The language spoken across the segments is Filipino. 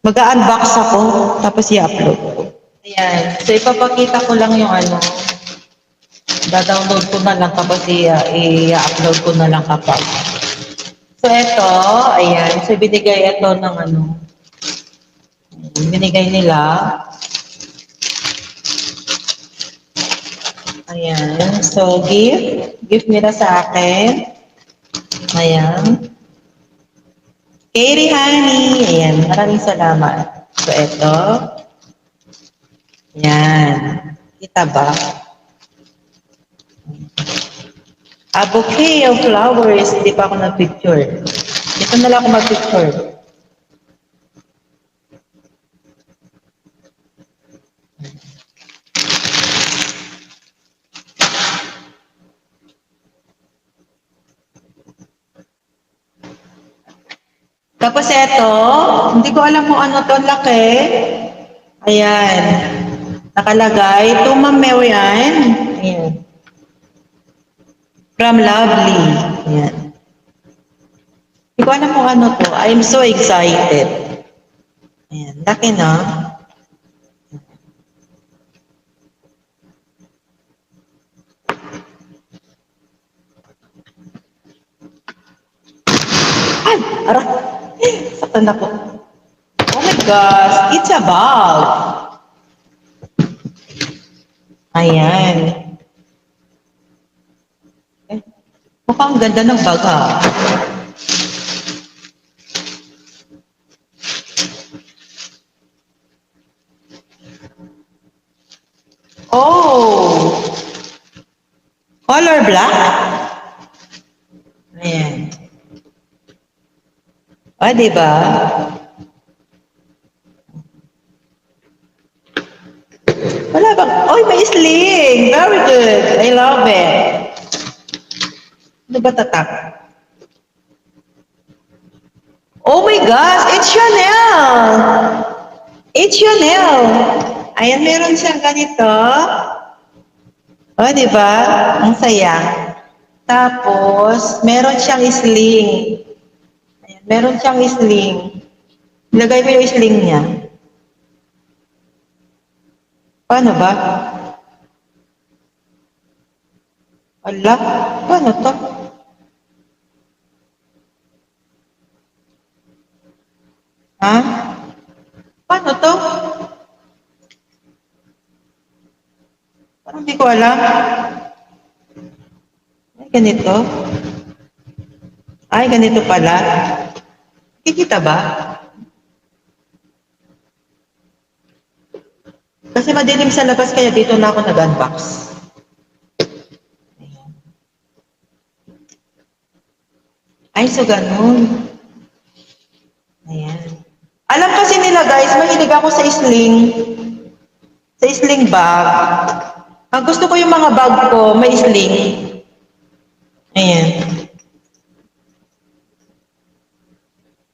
Mag-unbox ako, tapos i-upload ko. Ayan. So, ipapakita ko lang yung ano, da-download ko na lang tapos i-upload ko na lang kapag. So, ito, ayan. So, binigay ito ng ano, binigay nila. Ayan. So, gift. Gift nila sa akin. Ayan. Kay Honey. Ayan. Maraming salamat. So, ito. Ayan. Kita ba? A bouquet of flowers. Hindi pa ako nag-picture. Ito na lang ako mag-picture. Tapos ito, hindi ko alam kung ano to, laki. Ayan. Nakalagay, to Ma'am Marian. Ayan. From Lovely. Ayan. Hindi ko alam kung ano to. I'm so excited. Ayan. Laki na. Ay! Aray! Saktan ako. Oh my gosh! It's a bag. Ayan. Eh, mukhang ganda ng bag ha. Oh! Color black? Ayan. O, diba? Wala bang, oy, may sling! Very good! I love it! Ano ba tatak? Oh my gosh! It's Chanel! It's Chanel! Ayan, meron siyang ganito. O, diba? Ang saya. Tapos, meron siyang sling. Ayan, meron siyang sling. Ilagay mo yung sling niya. Paano ba? Ala, paano to? Ha? Paano to? Parang hindi ko alam. Ay, ganito. Ay, ganito pala. Kikita ba? Kasi madilim sa labas, kaya dito na ako nag-unbox. Ay, so ganun. Ayan. Alam kasi nila guys, mahilig ako sa sling. Sa sling bag. Ang gusto ko yung mga bag ko, may sling. Ayan.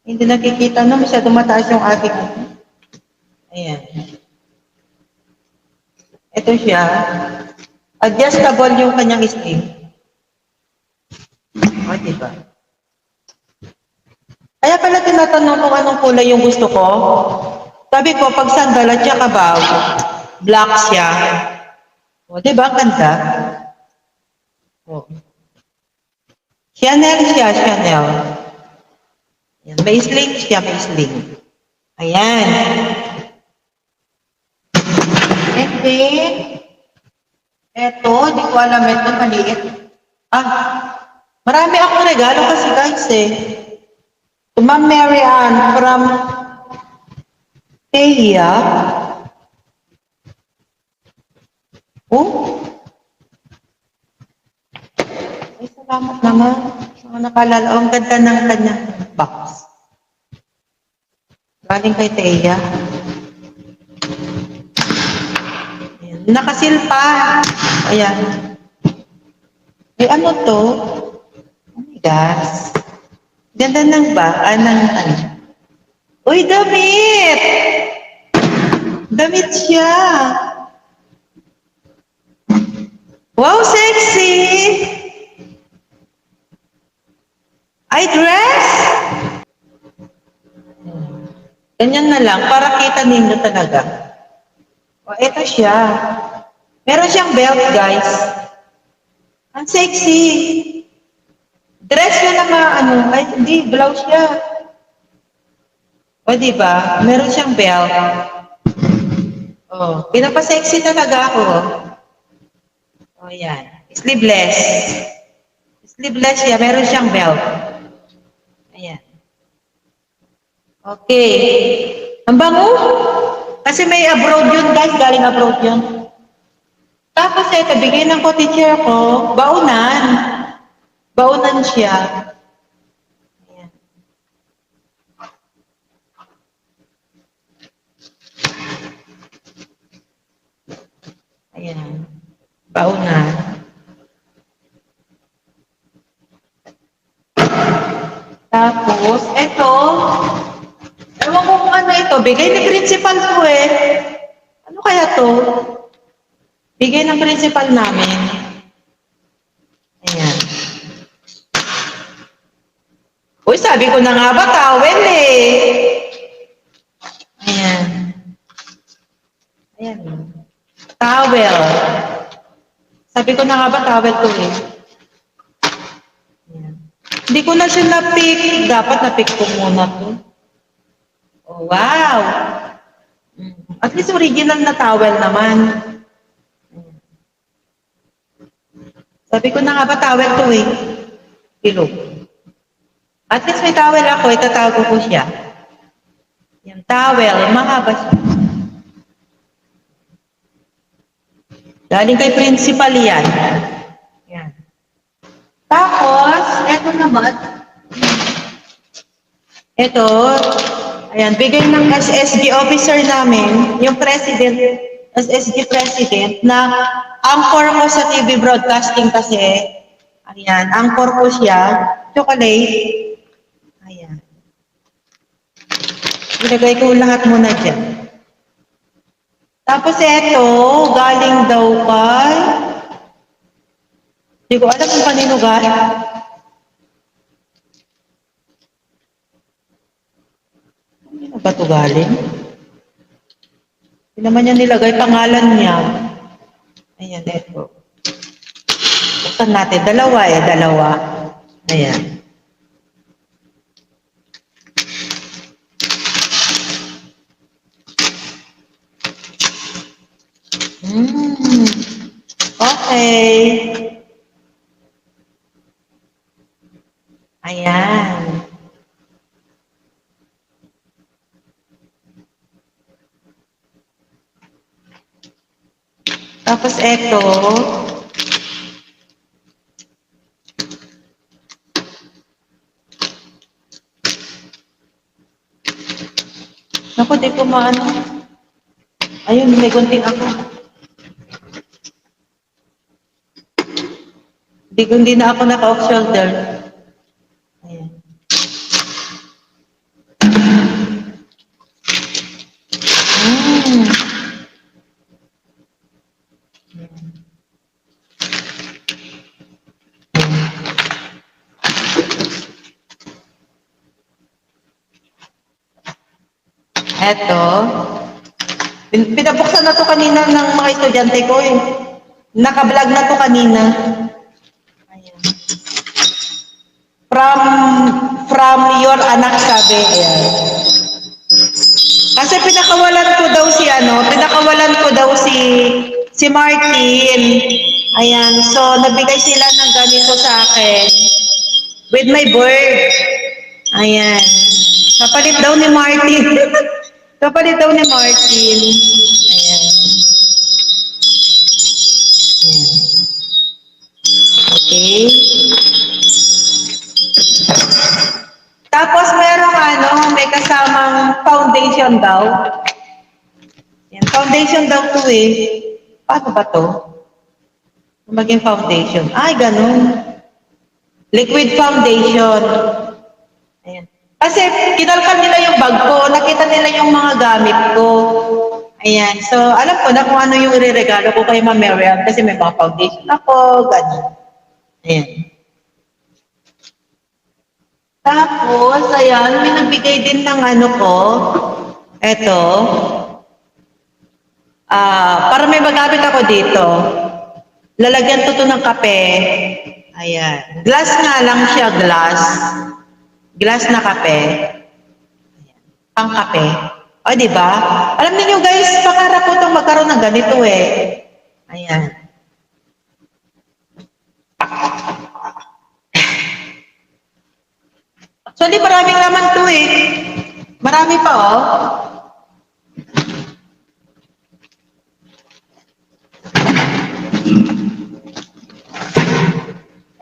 Hindi nakikita na, masyado mataas yung aking. Ayan. Ito siya. Adjustable yung kanyang sling. O, diba? Kaya pala tinatanong kung anong kulay yung gusto ko. Sabi ko, pag sandal at saka bag, black siya. O, diba? Ganda. O. Chanel siya, Chanel. Yan. May sling siya, may sling. Ayan. And then, eto, di ko alam ito, maliit. Ah, marami akong regalo kasi guys eh. To Ma'am Mary Ann from Thea. Oh, ay salamat naman. Mga nakalala. Oh, ang ganda ng kanyang box. Galing kay Thea. Ayan. Nakasilpa. Ayan. Ay, ano to? Oh my gosh. Ganda ng ng ano. Uy, damit! Damit siya. Wow, sexy! Ay, dress! Ganyan na lang, para kita ninyo talaga. O, eto siya. Meron siyang belt, guys. Ang sexy. Dress niya na ano, ay hindi, blouse siya. O, di ba? Meron siyang belt. Oh, pinapasexy talaga ako. Oh, yan. Sleeveless. Sleeveless siya, meron siyang belt. Ayan. Okay. Ang bango. Kasi may abroad yun, guys. Galing abroad yun. Tapos ito, bigay ng co-teacher ko, baunan. Baunan siya. Ayan. Ayan. Baunan. Tapos, ito, ewan ko kung ano ito, bigay ni principal ko eh. Ano kaya to? Bigay ng principal namin. Ayan. Uy, sabi ko na nga ba, towel eh. Ayan. Ayan. Towel. Sabi ko na nga ba, towel to eh. Ayan. Hindi ko na siya na-pick. Dapat na-pick ko muna to. Oh, wow. At least original na towel naman. Sabi ko na nga ba, towel to eh. Pilog. At least may towel ako, itatago ko siya. Yung towel, mahaba siya. Galing kay principal yan. Yan. Tapos, eto naman. Eto, ayan, bigay ng SSG officer namin, yung president, SSG president, na anchor ko sa TV broadcasting kasi. Ayan, anchor ko siya. Chocolate. Ayan. Ilagay ko lahat muna dyan. Tapos eto, galing daw kay... Hindi ko alam kung kanino galing. Kanino ba ito galing? Hindi naman niya nilagay pangalan niya. Ayan, eto. Buksan natin. Dalawa eh, dalawa. Ayan. Okay. Ayan. Tapos eto. Naku, di ko maano. Ayun, may gunting ako. Hindi na ako naka-off shoulder. Ayan. Eto. Pinabuksan na to kanina ng mga estudyante ko eh. Naka-vlog na to kanina. Ayan. From your anak sabi. Ayan. Kasi pinakawalan ko daw si Martin. Ayan. So, nabigay sila ng ganito sa akin. With my bird. Ayan. Kapalit daw ni Martin. Kapalit daw ni Martin. Ayan. Ayan. Okay. Tapos may kasamang foundation daw. Yan, foundation daw to eh. Paano ba to? Maging foundation. Ay, ganun. Liquid foundation. Ayan. Kasi kinalkan nila yung bag ko, nakita nila yung mga gamit ko. Ayan. So, alam ko na kung ano yung ireregalo ko kay Ma'am Miriam kasi may mga foundation ako, ganun. Ayan. Tapos, ayan, may nagbigay din ng ano ko. Eto. Para may magamit ako dito. Lalagyan ko to ng kape. Ayan. Glass nga lang siya, glass. Glass na kape. Pang kape. O, di ba? Alam niyo guys, pangarap ko itong magkaroon ng ganito eh. Ayan. Actually, maraming laman to eh. Marami pa oh.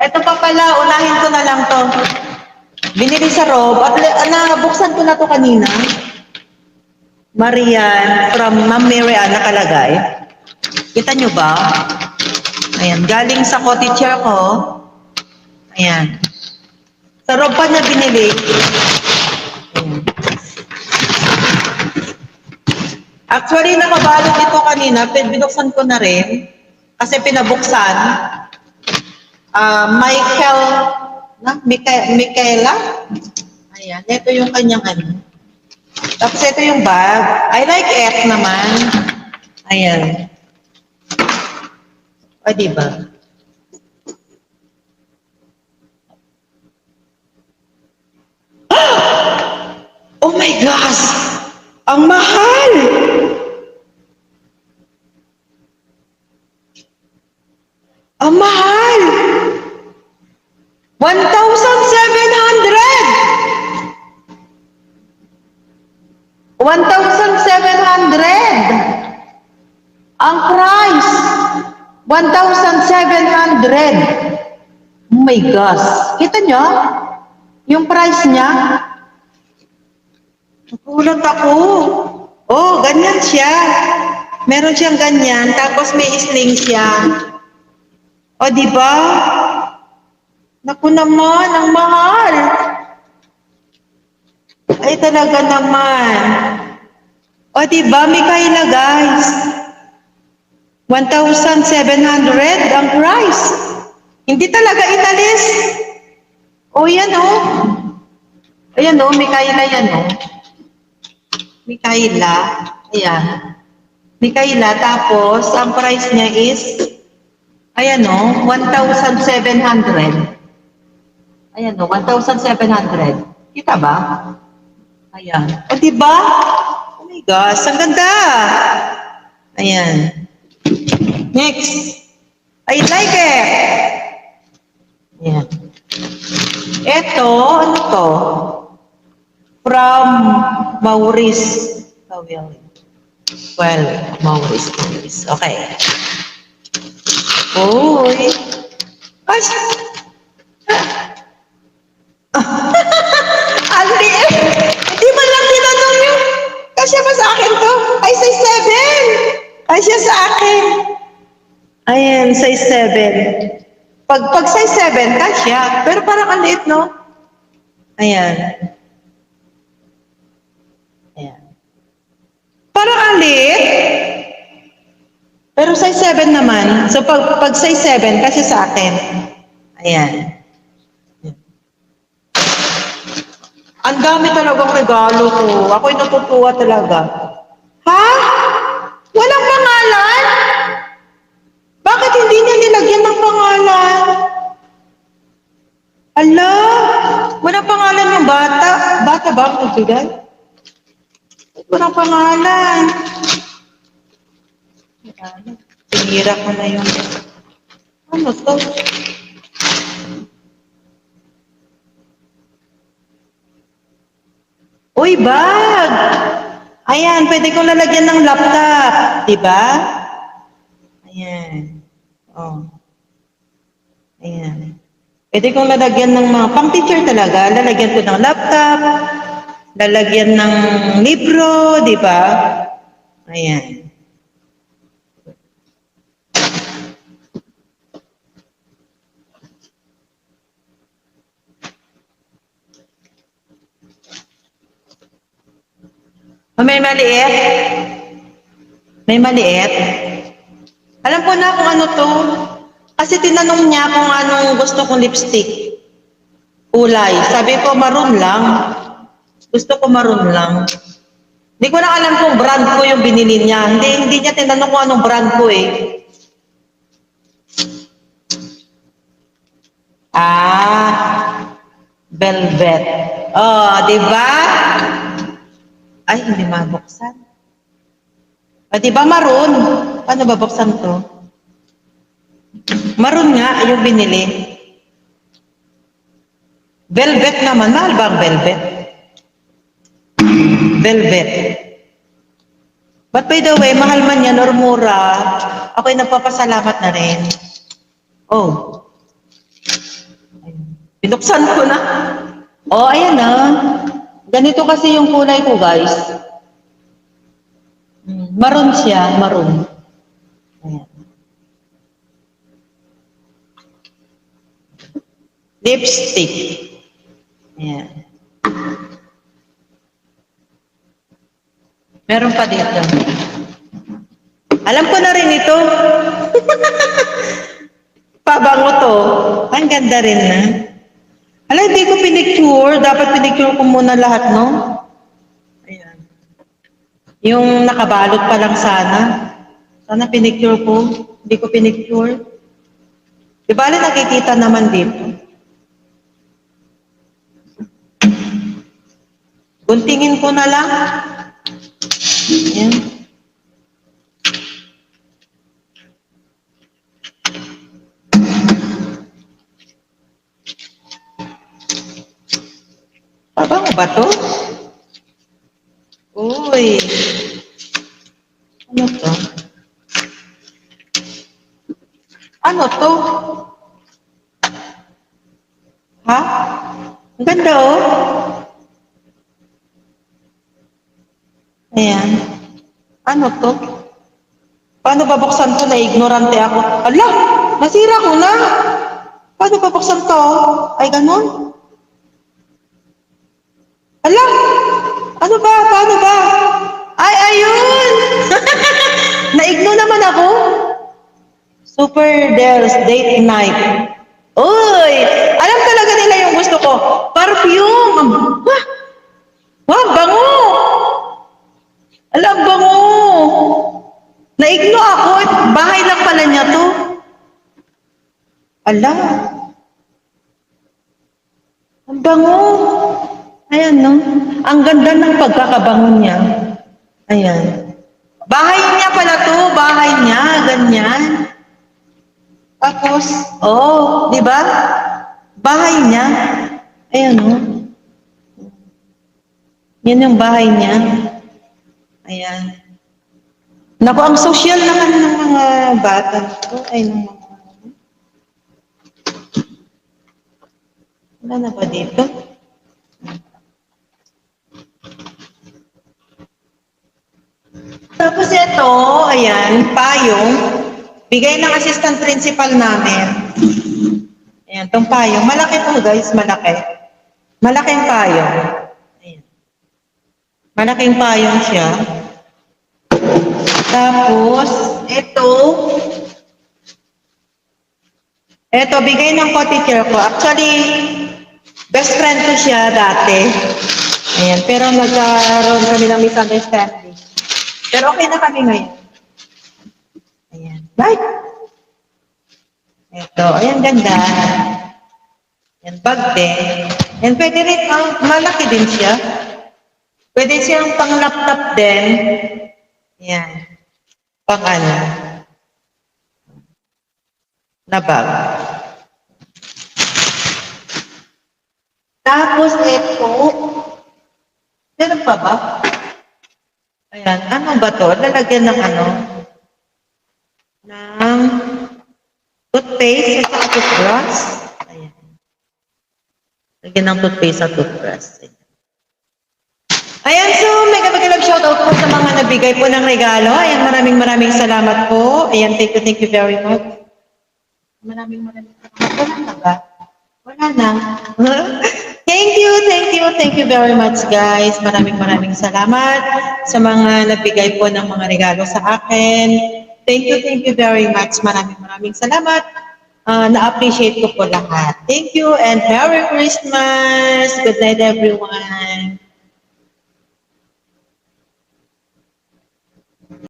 Ito pa pala, unahin ko na lang to. Binili sa Rob at nabuksan ko na to kanina. Marian, from Ma'am Marian nakalagay. Kita nyo ba? Ayan, galing sa cottager ko. Ayan. Sa Rob pa niya binili. Ayan. Actually, nakabalot ito kanina, binuksan ko na rin. Kasi pinabuksan. Michaela? Ayan, ito yung kanyang ano. Tapos ito yung bag. I like it naman. Ayan. O, diba? Oh my gosh! Ang mahal! Ang mahal! 1,700! 1,700! Ang price! 1,700! Oh my gosh! Kita nyo? Yung price niya? Nagulat ako. Oh, ganyan siya. Meron siyang ganyan, tapos may sling siya. O, di ba? Naku naman, ang mahal. Ay, talaga naman. O, di ba? May kaila, guys. 1,700 ang price. Hindi talaga inalis. O, yan, o. Ayan, o. May kaila yan, o. May kaila. Ayan. May kaila. Tapos, ang price niya is, ayan, o. 1,700. Ayan, o. 1,700. Kita ba? Ayan. O, diba? Oh my gosh, ang ganda. Ayan. Next. I like it. Ayan. Ito, ano to? From Maurice. Well, Maurice. Okay. Uy. As Ali, hindi man lang tinanong yung kasya ba sa akin to? Ay, size 7. Kasya sa akin. Ayan, size 7. Pag size 7, kasya. Pero parang ang liit, no? Ayan. Ayan. Parang ang liit. Pero size 7 naman. So, pag size 7, kasya sa akin. Ayan. Ang dami talagang regalo ko. Ako'y natutuwa talaga. Ha? Walang pangalan? Bakit hindi niya nilagyan ng pangalan? Ala, walang pangalan yung bata. Bata ba ang nagbigay? Walang pangalan. Sinira ko na yung... Ano to? Uy, bag! Ayan, pwede kong lalagyan ng laptop. Diba? Ayan. Oh. Ayan. Pwede kong lalagyan ng mga pang-teacher talaga. Lalagyan ko ng laptop. Lalagyan ng libro. Diba? Ayan. May maliit? May maliit? Alam ko na kung ano to. Kasi tinanong niya kung anong gusto kong lipstick. Kulay. Sabi ko, maroon lang. Gusto ko maroon lang. Hindi ko na alam kung brand ko yung binili niya. Hindi niya tinanong kung anong brand ko eh. Velvet. Oh, di ba? Ay, hindi mabuksan. Di ba maroon? Paano babuksan to? Maroon nga, yung binili. Velvet naman. Mahal ba ang velvet? Velvet. But by the way, mahal man yan or mura, ako'y nagpapasalamat na rin. Oh. Binuksan ko na. Oh, ayan na. Ganito kasi yung kulay ko, guys. Maroon siya, maroon. Ayan. Lipstick. Ayan. Meron pa dito. Alam ko na rin ito. Pabango to. Ang ganda rin na. Alam, hindi ko pinicture. Dapat pinicture ko muna lahat, no? Ayan. Yung nakabalot pa lang sana. Sana pinicture ko. Hindi ko pinicture. Di ba, nakikita naman dito. Guntingin ko na lang. Ayan. Pabango ba to? Uy. Ano to? Ano to? Ha? Ang ganda oh. Ayan. Ano to? Paano babuksan to? Na-ignorante ako. Ala! Nasira ko na! Paano babuksan to? Ay, ganun? Ala! Ano ba? Paano ba? Ay, ayun! Naigno naman ako. Super Dells Date Night. Uy! Alam talaga nila yung gusto ko. Perfume! Wah! Wah, bango! Alam, bango! Naigno ako. Bahay lang pala niya to. Ala! Ang bango! Ayan, no? Ang ganda ng pagkakabango niya. Ayan. Bahay niya pala to. Bahay niya. Ganyan. Tapos, oh, di ba? Bahay niya. Ayan, no? Yan yung bahay niya. Ayan. Naku, ang social naman ng mga bata. Ay, ng mga... Wala na ba dito? Tapos ito, ayan, payong. Bigay ng assistant principal namin. Ayan, itong payong. Malaki to guys, malaki. Malaking payong. Ayan. Malaking payong siya. Tapos, ito, bigay ng co-teacher ko. Actually, best friend ko siya dati. Ayan, pero nagkaroon kami ng misunderstanding. Pero okay na kami ngayon. Ayan. Bye! Ito, ayan, ganda. Ayan, bag din. Ayan, pwede rin, malaki din siya. Pwede siyang pang-laptop din. Ayan. Pang ano. Na bag. Tapos ito, meron pa ba? Ayan, ano ba to? Lalagyan ng ano? Ng toothpaste at toothbrush. Ayan. Lagyan ng toothpaste at toothbrush. Ayan, so mega shoutout po sa mga nagbigay po ng regalo. Ayan, maraming salamat po. Ayan, thank you very much. Maraming salamat. Wala na ba? Wala na. Thank you very much guys. Maraming salamat sa mga nagbigay po ng mga regalo sa akin. Thank you very much. Maraming salamat. Na-appreciate ko po lahat. Thank you and Merry Christmas! Good night everyone!